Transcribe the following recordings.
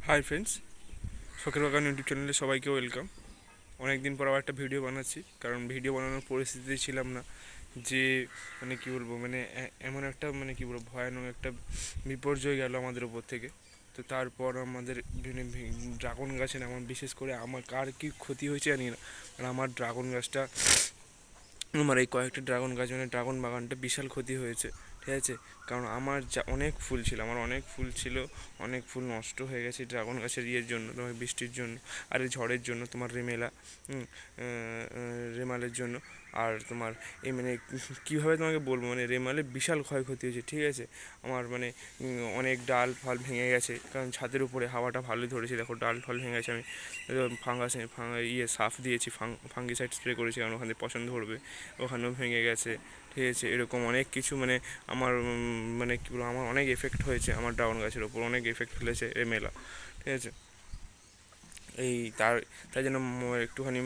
Hi friends, শখের বাগান YouTube চ্যানেলে সবাইকে ওয়েলকাম। অনেক দিন পর আবার একটা ভিডিও বানাচ্ছি, কারণ ভিডিও বানানোর পরিস্থিতিতে ছিলাম না। যে মানে কি বলবো, মানে এমন একটা মানে কি বলবো ভয়ানক একটা বিপর্যয় গেল আমাদের ওপর থেকে। তো তারপর আমাদের ড্রাগন গাছের আমার বিশেষ করে আমার কার কী ক্ষতি হয়েছে জানি না, আর আমার ড্রাগন গাছটা, আমার এই কয়েকটা ড্রাগন গাছ মানে ড্রাগন বাগানটা বিশাল ক্ষতি হয়েছে। ঠিক আছে, কারণ আমার যা অনেক ফুল ছিল, আমার অনেক ফুল ছিল, অনেক ফুল নষ্ট হয়ে গেছে ড্রাগন গাছের ইয়ের জন্য, তোমার বৃষ্টির জন্য আর এই ঝড়ের জন্য, তোমার রেমালের জন্য। আর তোমার এই মানে কীভাবে তোমাকে বলবো, মানে রেমালের বিশাল ক্ষয়ক্ষতি হয়েছে। ঠিক আছে, আমার মানে অনেক ডাল ফাল ভেঙে গেছে, কারণ ছাদের উপরে হাওয়াটা ভালোই ধরেছে। দেখো ডাল ফাল ভেঙে গেছে, আমি সাফ দিয়েছি, ফাঙ্গিসাইড স্প্রে করেছি, কারণ ওখানে পছন্দ ধরবে, ওখানেও ভেঙে গেছে। ঠিক আছে, এরকম অনেক কিছু মানে আমার মানে কী বলবো, আমার অনেক এফেক্ট হয়েছে, আমার ড্রাগন গাছের ওপর অনেক এফেক্ট ফেলেছে মেলা। ঠিক আছে, এই তার জন্য একটুখানি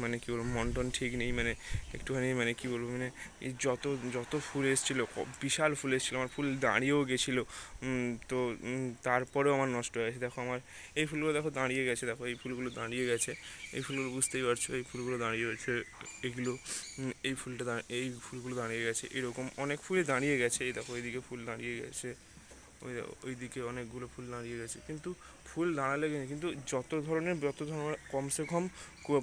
মানে কী বলবো, মন টন ঠিক নেই, মানে একটুখানি মানে কী বলবো, মানে এই যত যত ফুল এসেছিলো, বিশাল ফুল এসেছিলো, আমার ফুল দাঁড়িয়েও গেছিলো। তো তারপরেও আমার নষ্ট হয়ে গেছে। দেখো আমার এই ফুলগুলো দেখো দাঁড়িয়ে গেছে, দেখো এই ফুলগুলো দাঁড়িয়ে গেছে, এই ফুলগুলো বুঝতেই পারছো, এই ফুলগুলো দাঁড়িয়ে গেছে, এগুলো এই ফুলগুলো দাঁড়িয়ে গেছে, এরকম অনেক ফুলই দাঁড়িয়ে গেছে। এই দেখো এইদিকে ফুল দাঁড়িয়ে গেছে, ওইদিকে অনেকগুলো ফুল দাঁড়িয়ে গেছে। কিন্তু ফুল দাঁড়ালে কিন্তু যত ধরনের কমসে কম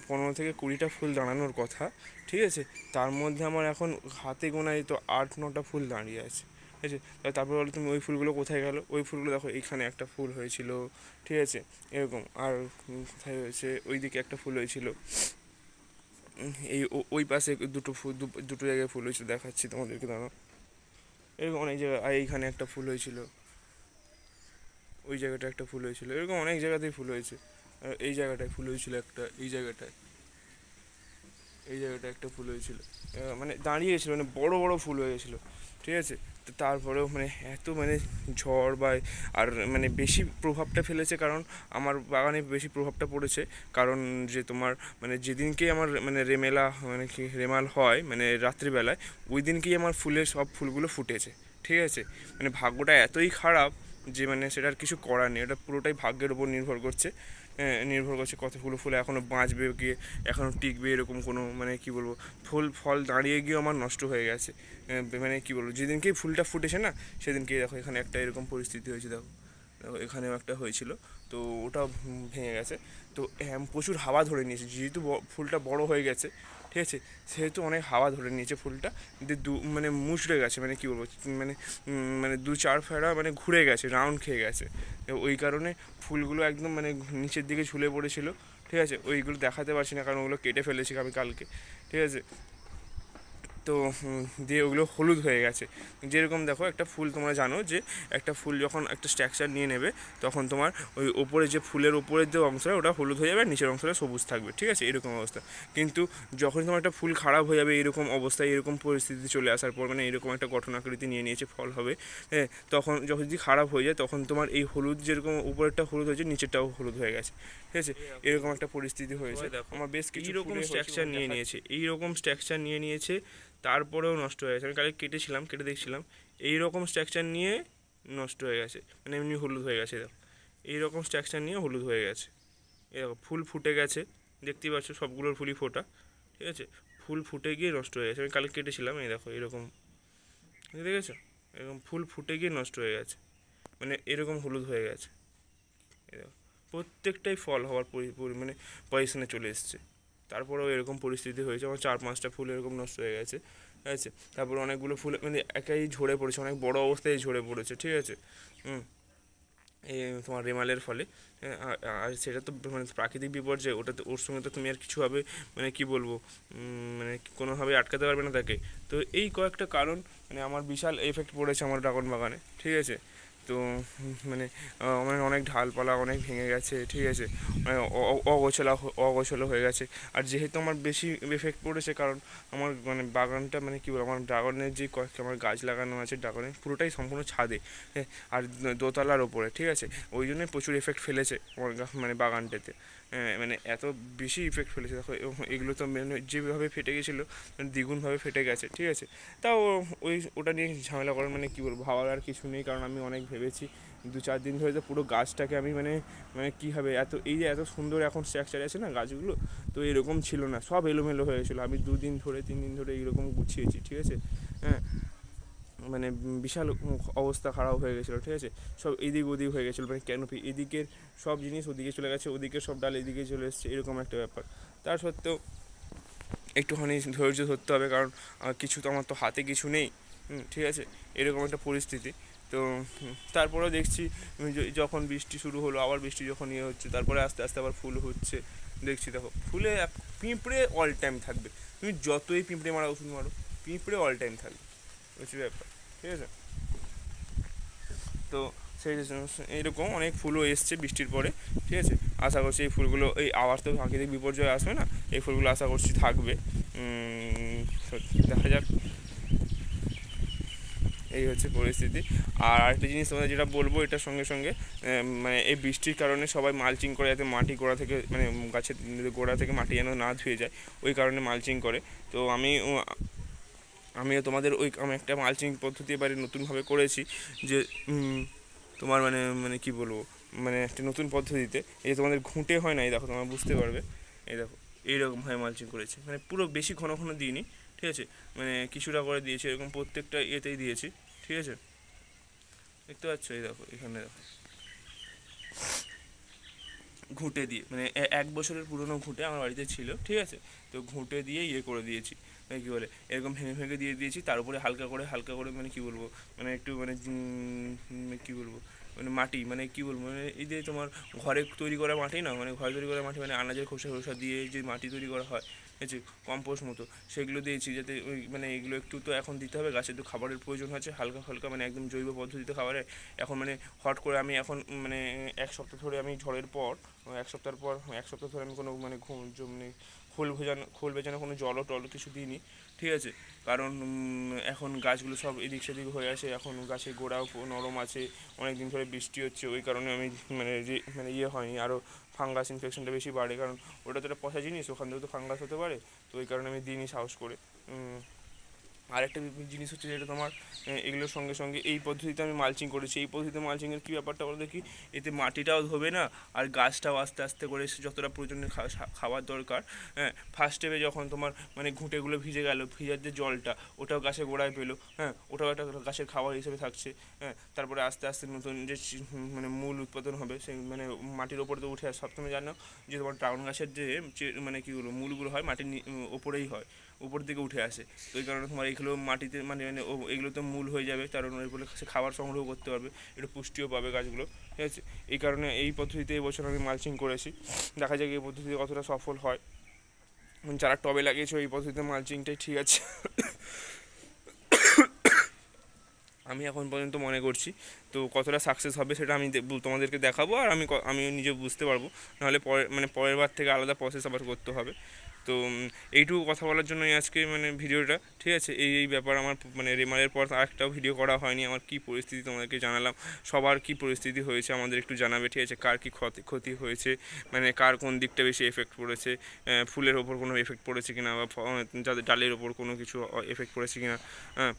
15 থেকে 20টা ফুল দাঁড়ানোর কথা। ঠিক আছে, তার মধ্যে আমার এখন হাতে গোনায় তো 8-9টা ফুল দাঁড়িয়ে আছে। ঠিক আছে, তারপর বলো তুমি ওই ফুলগুলো কোথায় গেল? ওই ফুলগুলো দেখো, এইখানে একটা ফুল হয়েছিল। ঠিক আছে, এরকম আর কোথায় হয়েছে, ওইদিকে একটা ফুল হয়েছিল, এই ওই পাশে দুটো ফুল, দুটো জায়গায় ফুল হয়েছিল, দেখাচ্ছি তোমাদেরকে, দাঁড়াও। এরকম অনেক জায়গায়, আর এইখানে একটা ফুল হয়েছিল, ওই জায়গাটা একটা ফুল হয়েছিল, এরকম অনেক জায়গাতেই ফুল হয়েছে। আর এই জায়গাটায় ফুল হয়েছিল একটা, এই জায়গাটায় একটা ফুল হয়েছিল, মানে দাঁড়িয়েছিল, মানে বড় বড় ফুল হয়ে গেছিলো। ঠিক আছে, তো তারপরেও মানে এত মানে ঝড় বা আর মানে বেশি প্রভাবটা ফেলেছে, কারণ আমার বাগানে বেশি প্রভাবটা পড়েছে, কারণ যে তোমার মানে যেদিনকেই আমার মানে মানে কি রেমাল হয় মানে রাত্রিবেলায়, ওই দিনকেই আমার সব ফুলগুলো ফুটেছে। ঠিক আছে, মানে ভাগ্যটা এতই খারাপ যে মানে সেটার কিছু করার নেই, এটা পুরোটাই ভাগ্যের উপর নির্ভর করছে কতগুলো ফুল এখনও বাঁচবে গিয়ে, এখনও টিকবে, এরকম কোনো মানে কি বলবো, ফল দাঁড়িয়ে গিয়েও আমার নষ্ট হয়ে গেছে। মানে কি বলবো, যেদিনকেই ফুলটা ফুটেছে না, সেদিনকেই দেখো এখানে একটা এরকম পরিস্থিতি হয়েছে। দেখো দেখো এখানেও একটা হয়েছিল, তো ওটা ভেঙে গেছে। তো প্রচুর হাওয়া ধরে নিয়েছে, যেহেতু ফুলটা বড় হয়ে গেছে। ঠিক আছে, সেহেতু অনেক হাওয়া ধরে নিয়েছে ফুলটা, কিন্তু মানে মুচড়ে গেছে, মানে কী বলবো, মানে মানে 2-4 ফেরা মানে ঘুরে গেছে, রাউন্ড খেয়ে গেছে। ওই কারণে ফুলগুলো একদম মানে নিচের দিকে ঝুলে পড়েছিল। ঠিক আছে, ওইগুলো দেখাতে পারছি না, কারণ ওগুলো কেটে ফেলেছি আমি কালকে। ঠিক আছে, তো দিয়ে ওগুলো হলুদ হয়ে গেছে। যেরকম দেখো একটা ফুল, তোমরা জানো যে একটা ফুল যখন একটা স্ট্রাকচার নিয়ে নেবে, তখন তোমার ওই ওপরে যে ফুলের ওপরের যে অংশটা, ওটা হলুদ হয়ে যাবে, আর নিচের অংশটা সবুজ থাকবে। ঠিক আছে, এরকম অবস্থা। কিন্তু যখন তোমার একটা ফুল খারাপ হয়ে যাবে, এরকম অবস্থায় এরকম পরিস্থিতি চলে আসার পর, মানে এরকম একটা গঠনাকৃতি নিয়ে নিয়েছে, ফল হবে, হ্যাঁ, তখন যখন যদি খারাপ হয়ে যায়, তখন তোমার এই হলুদ যেরকম উপরেরটা হলুদ হয়েছে, নিচেরটাও হলুদ হয়ে গেছে। ঠিক আছে, এরকম একটা পরিস্থিতি হয়েছে। আমার বেশ কিছু এইরকম স্ট্রাকচার নিয়ে নিয়েছে, তারপরেও নষ্ট হয়ে গেছে। আমি কালকে কেটেছিলাম, কেটে দেখছিলাম এইরকম স্ট্রাকচার নিয়ে নষ্ট হয়ে গেছে, মানে এমনি হলুদ হয়ে গেছে। দেখো এইরকম স্ট্রাকচার নিয়ে হলুদ হয়ে গেছে। এই দেখো ফুল ফুটে গেছে, দেখতেই পাচ্ছ সবগুলোর ফুলই ফোটা। ঠিক আছে, ফুল ফুটে গিয়ে নষ্ট হয়ে গেছে। আমি কালকে কেটেছিলাম, এই দেখো এরকম, দেখেছো, এরকম ফুল ফুটে গিয়ে নষ্ট হয়ে গেছে, মানে এরকম হলুদ হয়ে গেছে। এই দেখো প্রত্যেকটাই ফল হওয়ার মানে পজিশনে চলে এসছে। তারপরেও এরকম পরিস্থিতি হয়েছে, আমার 4-5টা ফুল এরকম নষ্ট হয়ে গেছে। ঠিক আছে, তারপর অনেকগুলো ফুল মানে একাই ঝরে পড়েছে, অনেক বড় অবস্থায় ঝরে পড়েছে। ঠিক আছে, এই তোমার রেমালের ফলে। আর সেটা তো মানে প্রাকৃতিক বিপর্যয়, ওটা তো ওর সঙ্গে তো তুমি আর কিছুভাবে মানে কি বলবো, মানে কোনোভাবে আটকাতে পারবে না তাকে। তো এই কয়েকটা কারণ মানে আমার বিশাল এফেক্ট পড়েছে আমার ড্রাগন বাগানে। ঠিক আছে, তো মানে আমার অনেক ডালপালা অনেক ভেঙে গেছে। ঠিক আছে, মানে অগোছালো হয়ে গেছে। আর যেহেতু আমার বেশি এফেক্ট পড়েছে, কারণ আমার মানে বাগানটা মানে কী বলবো, আমার ড্রাগনের যে কয়েকটা আমার গাছ লাগানো আছে ড্রাগনের, পুরোটাই সম্পূর্ণ ছাদে, হ্যাঁ, আর দোতলার ওপরে। ঠিক আছে, ওই জন্যই প্রচুর এফেক্ট ফেলেছে আমার মানে বাগানটাতে, মানে এত বেশি ইফেক্ট ফেলেছে। দেখো এগুলো তো মানে যেভাবে ফেটে গেছিলো, মানে দ্বিগুণভাবে ফেটে গেছে। ঠিক আছে, তাও ওটা নিয়ে ঝামেলা করার মানে কী বলবো, ভাবার আর কিছু নেই, কারণ আমি অনেক ভেবেছি 2-4 দিন ধরে তো পুরো গাছটাকে আমি মানে মানে কীভাবে এই যে এত সুন্দর এখন স্ট্রাকচার আছে না গাছগুলো, তো এরকম ছিল না, সব এলোমেলো হয়ে গেছিলো। আমি 2 দিন ধরে 3 দিন ধরে এইরকম গুছিয়েছি, ঠিক আছে। হ্যাঁ, মানে বিশাল অবস্থা খারাপ হয়ে গেছিলো, ঠিক আছে। সব এদিক ওদিক হয়ে গেছিলো, মানে ক্যানোপি এদিকের সব জিনিস ওদিকে চলে গেছে, ওদিকে সব ডাল এদিকে চলে এসছে, এরকম একটা ব্যাপার। তার সত্ত্বেও একটুখানি ধৈর্য ধরতে হবে, কারণ কিছু তো আমার তো হাতে কিছু নেই, ঠিক আছে, এরকম একটা পরিস্থিতি। তো তারপরেও দেখছি যখন বৃষ্টি শুরু হলো, আবার বৃষ্টি যখন হচ্ছে, তারপরে আস্তে আস্তে আবার ফুল হচ্ছে। দেখছি দেখো ফুলে পিঁপড়ে অল টাইম থাকবে, তুমি যতই পিঁপড়ে মারা ওষুধ মারো, পিঁপড়ে অল টাইম থাকবে, বুঝছি ব্যাপার, ঠিক আছে। তো সেই এইরকম অনেক ফুলও এসছে বৃষ্টির পরে, ঠিক আছে। আশা করছি এই ফুলগুলো, এই আবার তো প্রাকৃতিক বিপর্যয় আসবে না, এই ফুলগুলো আশা করছি থাকবে। দেখা যাক, এই হচ্ছে পরিস্থিতি। আর আরেকটা জিনিস তোমাদের যেটা বলবো, এটার সঙ্গে সঙ্গে মানে এই বৃষ্টির কারণে সবাই মালচিং করে, যাতে মাটি গোড়া থেকে মানে গাছের গোড়া থেকে মাটি যেন না ধুয়ে যায়, ওই কারণে মালচিং করে। তো আমিও তোমাদের আমি একটা মালচিং পদ্ধতি এবারে নতুনভাবে করেছি, যে তোমার মানে মানে কী বলবো, মানে একটা নতুন পদ্ধতিতে, এই যে তোমাদের ঘুঁটে হয় না, এই দেখো তোমরা বুঝতে পারবে, এই দেখো এইরকমভাবে মালচিং করেছি, মানে পুরো বেশি ঘন ঘন দিইনি, ঠিক আছে, মানে কিছুটা করে দিয়েছি, এরকম প্রত্যেকটা ইয়েতেই দিয়েছি, ঠিক আছে। দেখতে পাচ্ছ, এই দেখো এখানে দেখো ঘুঁটে দিয়ে, মানে 1 বছরের পুরনো ঘুঁটে আমার বাড়িতে ছিল, ঠিক আছে। তো ঘুঁটে দিয়ে করে দিয়েছি, মানে কী বলে, এরকম ভেঙে ভেঙে দিয়ে দিয়েছি, তার উপরে হালকা করে মানে কী বলবো, মানে একটু মানে কী বলবো, মানে মাটি, মানে কী বলবো, মানে এই যে তোমার ঘরে তৈরি করা মাটি না, মানে ঘরে তৈরি করা মাটি, মানে আনাজের খোসা খোসা দিয়ে যে মাটি তৈরি করা হয়, ঠিক আছে, কম্পোস্ট মতো, সেগুলো দিয়েছি, যাতে ওই মানে এগুলো একটু তো এখন দিতে হবে, গাছের তো খাবারের প্রয়োজন হচ্ছে হালকা হালকা, মানে একদম জৈব পদ্ধতিতে খাবারে। এখন মানে হট করে আমি এখন মানে 1 সপ্তাহ ধরে আমি ঝড়ের পর 1 সপ্তাহ ধরে আমি কোনো মানে মানে খোল ভেজানো কোনো জলও টল কিছু দিইনি, ঠিক আছে। কারণ এখন গাছগুলো সব এদিক সেদিক হয়ে আছে, এখন গাছের গোড়াও নরম আছে, অনেক দিন ধরে বৃষ্টি হচ্ছে, ওই কারণে আমি মানে মানে হয়নি, আরও ফাঙ্গাস ইনফেকশনটা বেশি বাড়ে, কারণ ওটা তো একটা পচা জিনিস, ওখান থেকে তো ফাঙ্গাস হতে পারে, তো ওই কারণে আমি দিইনি সাহস করে। আরেকটা জিনিস হচ্ছে, যেটা তোমার এগুলোর সঙ্গে সঙ্গে এই পদ্ধতিতে আমি মালচিং করেছি, এই পদ্ধতিতে মালচিংয়ের কী ব্যাপারটা বলো দেখি, এতে মাটিটাও ধোবে না, আর গাছটাও আস্তে আস্তে করে যতটা প্রয়োজনীয় খাওয়ার দরকার, হ্যাঁ, ফার্স্ট স্টেপে যখন তোমার মানে ঘুঁটেগুলো ভিজে গেল, ভিজার যে জলটা ওটাও গাছের গোড়ায় পেলো, হ্যাঁ, ওটাও একটা গাছের খাবার হিসেবে থাকছে, হ্যাঁ। তারপরে আস্তে আস্তে নতুন যে মানে মূল উৎপাদন হবে, সেই মানে মাটির ওপরে তো উঠে আসে, সবসময় জানো যে তোমার ড্রাগন গাছের যে মানে কী বলবো মূলগুলো হয় মাটির ওপরেই হয়, উপর দিকে উঠে আসে, তো এই কারণে তোমার এইগুলো মাটিতে মানে মানে এগুলো তো মূল হয়ে যাবে, কারণ ওই বলে সে খাবার সংগ্রহ করতে পারবে, একটু পুষ্টিও পাবে গাছগুলো, ঠিক আছে। এই কারণে এই পদ্ধতিতে এবছর আমি মালচিং করেছি, দেখা যাক এই পদ্ধতিতে কতটা সফল হয়। যারা টবে লাগিয়েছে এই পদ্ধতিতে মালচিংটাই ঠিক আছে আমি এখন পর্যন্ত মনে করছি। তো কতটা সাকসেস হবে সেটা আমি তোমাদেরকে দেখাবো, আর আমি নিজে বুঝতে পারবো, নাহলে পরের বার থেকে আলাদা প্রসেস আবার করতে হবে। তো এইটুকু কথা বলার জন্যই আজকে মানে ভিডিওটা, ঠিক আছে। এই ব্যাপার আমার মানে রেমারের পর আরেকটাও ভিডিও করা হয়নি, আমার কী পরিস্থিতি তোমাদেরকে জানালাম, সবার কী পরিস্থিতি হয়েছে আমাদের একটু জানাবে, ঠিক আছে, কার কী ক্ষতি হয়েছে, মানে কার কোন দিকটা বেশি এফেক্ট পড়েছে, ফুলের ওপর কোনো এফেক্ট পড়েছে কিনা, বা যাদের ডালের ওপর কোনো কিছু এফেক্ট পড়েছে কিনা। হ্যাঁ,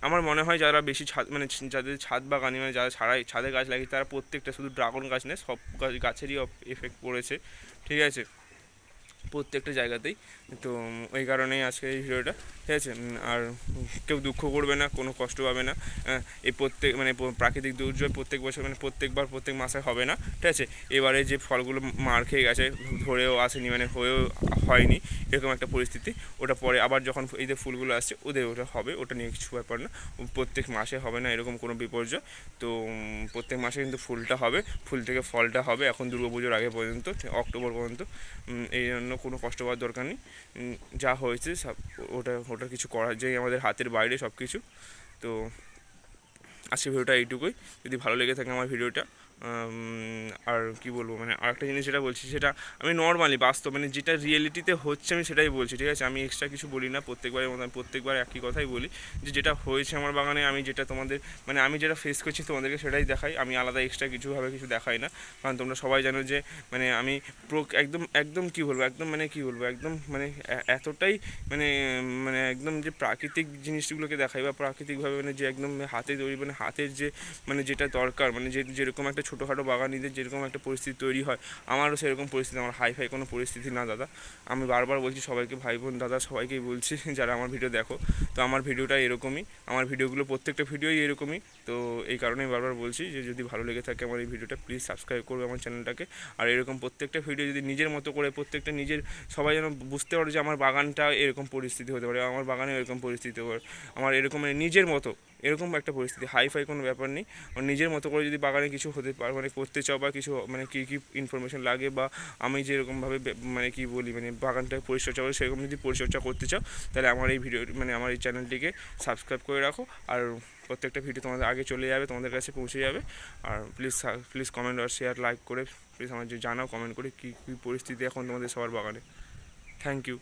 আমার মনে হয় যারা বেশি ছাদ মানে যাদের ছাদ বাগানি মানে যারা ছাদে গাছ লাগিয়েছে, তারা প্রত্যেকটা শুধু ড্রাগন গাছ নেই, সব গাছেরই এফেক্ট পড়েছে, ঠিক আছে, প্রত্যেকটা জায়গাতেই। তো ওই কারণেই আজকে এই ভিডিওটা, ঠিক আছে। আর কেউ দুঃখ করবে না, কোনো কষ্ট পাবে না, এই মানে প্রাকৃতিক দুর্যোগ প্রত্যেক বছর মানে প্রত্যেক মাসে হবে না, ঠিক আছে। এবারে যে ফলগুলো মার খেয়ে গেছে, ধরেও আসেনি, মানে হয়েও হয়নি, এরকম একটা পরিস্থিতি, ওটা পরে আবার যখন এই যে ফুলগুলো আসছে ওটা হবে, ওটা নিয়ে কিছু ব্যাপার না, প্রত্যেক মাসে হবে না এরকম কোনো বিপর্যয়। তো প্রত্যেক মাসে কিন্তু ফুলটা হবে, ফুল থেকে ফলটা হবে, এখন দুর্গাপুজোর আগে পর্যন্ত, অক্টোবর পর্যন্ত, এই জন্য কোনো কষ্ট পাওয়ার দরকার নেই, যা হয়েছে সব ওটা কিছু করার যে আমাদের হাতের বাইরে সব কিছু। তো আজকের ভিডিওটা এইটুকুই, যদি ভালো লেগে থাকে আমার ভিডিওটা, আর আর কি বলবো, মানে আরেকটা জিনিস যেটা বলছি সেটা আমি নর্মালি বাস্তব মানে যেটা রিয়েলিটিতে হচ্ছে আমি সেটাই বলছি, ঠিক আছে? আমি এক্সট্রা কিছু বলি না, প্রত্যেকবারের মতো আমি প্রত্যেকবার একই কথাই বলি যে যেটা হয়েছে আমার বাগানে, আমি যেটা তোমাদের মানে আমি যেটা ফেস করছি তোমাদেরকে সেটাই দেখাই, আমি আলাদা এক্সট্রা কিছুভাবে কিছু দেখাই না। কারণ তোমরা সবাই জানো যে মানে আমি একদম একদম কী বলবো, একদম মানে কী বলবো, একদম মানে এতটাই মানে মানে একদম যে প্রাকৃতিক জিনিসগুলোকে দেখাই বা প্রাকৃতিকভাবে মানে যে একদম হাতে তৈরি মানে হাতের যে মানে যেটা দরকার মানে যেরকম একটা ছোটোখাটো বাগানিদের যেরকম একটা পরিস্থিতি তৈরি হয়, আমারও সেরকম পরিস্থিতি, আমার হাই কোনো পরিস্থিতি না দাদা। আমি বারবার বলছি সবাইকে, ভাই বোন দাদা সবাইকেই বলছি যারা আমার ভিডিও দেখো, তো আমার ভিডিওটা এরকমই, আমার ভিডিওগুলো প্রত্যেকটা ভিডিওই এরকমই। তো এই কারণেই বারবার বলছি যে যদি ভালো লেগে থাকে আমার এই ভিডিওটা প্লিজ সাবস্ক্রাইব করবে আমার চ্যানেলটাকে। আর এরকম প্রত্যেকটা ভিডিও যদি নিজের মতো করে প্রত্যেকটা নিজের সবাই যেন বুঝতে পারে যে আমার বাগানটা এরকম পরিস্থিতি হতে পারে, আমার বাগানে এরকম পরিস্থিতি হতে পারে, আমার এরকম মানে নিজের মতো এরকম একটা পরিস্থিতি, হাই কোনো ব্যাপার নেই। আর নিজের মতো করে যদি বাগানে কিছু হতে পারে মানে করতে চাও বা কিছু মানে কী কী ইনফরমেশন লাগে বা আমি যেরকমভাবে মানে কী বলি মানে বাগানটা পরিচর্যা করি সেরকম যদি পরিচর্যা করতে চাও তাহলে আমার এই ভিডিও মানে আমার এই চ্যানেলটিকে সাবস্ক্রাইব করে রাখো। আর প্রত্যেকটা ভিডিও তোমাদের আগে চলে যাবে, তোমাদের কাছে পৌঁছে যাবে। আর প্লিজ কমেন্ট আর শেয়ার লাইক করে প্লিজ আমার যে জানাও কমেন্ট করে কী কী পরিস্থিতি এখন তোমাদের সবার বাগানে। Thank you.